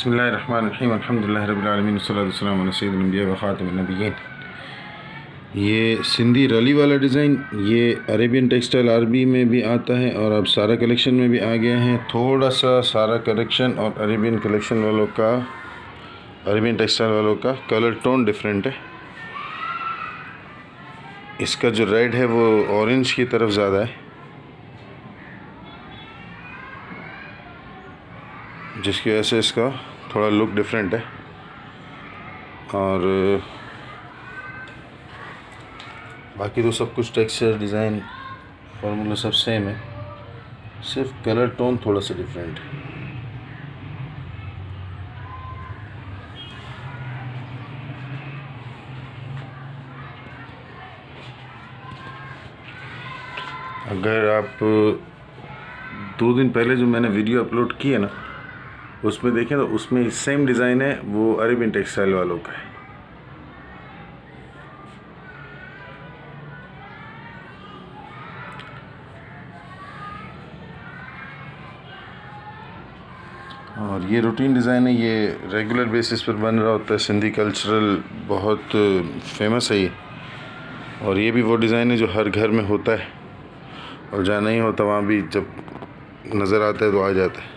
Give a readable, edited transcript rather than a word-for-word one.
बिस्मिल्लाहिर्रहमानिर्रहीम अल्हम्दुलिल्लाहि रब्बिल आलमीन वस्सलातु वस्सलामु अला सय्यिदिल अंबिया व खातिमिन नबिय्यीन। ये सिंधी रली वाला डिज़ाइन ये अरेबियन टेक्सटाइल आरबी में भी आता है और अब सारा कलेक्शन में भी आ गया है। थोड़ा सा सारा कलेक्शन और अरेबियन कलेक्शन वालों का, अरेबियन टेक्सटाइल वालों का कलर टोन डिफरेंट है। इसका जो रेड है वो ऑरेंज की तरफ ज़्यादा है, जिसकी वजह से इसका थोड़ा लुक डिफरेंट है। और बाकी तो सब कुछ टेक्सचर, डिज़ाइन, फार्मूला सब सेम है, सिर्फ कलर टोन थोड़ा सा डिफरेंट है। अगर आप 2 दिन पहले जो मैंने वीडियो अपलोड की है ना, उसमें देखें तो उसमें सेम डिज़ाइन है, वो अरेबियन टेक्सटाइल वालों का है। और ये रूटीन डिज़ाइन है, ये रेगुलर बेसिस पर बन रहा होता है। सिंधी कल्चरल बहुत फेमस है ये, और ये भी वो डिज़ाइन है जो हर घर में होता है, और जहाँ नहीं होता वहाँ भी जब नज़र आता है तो आ जाता है।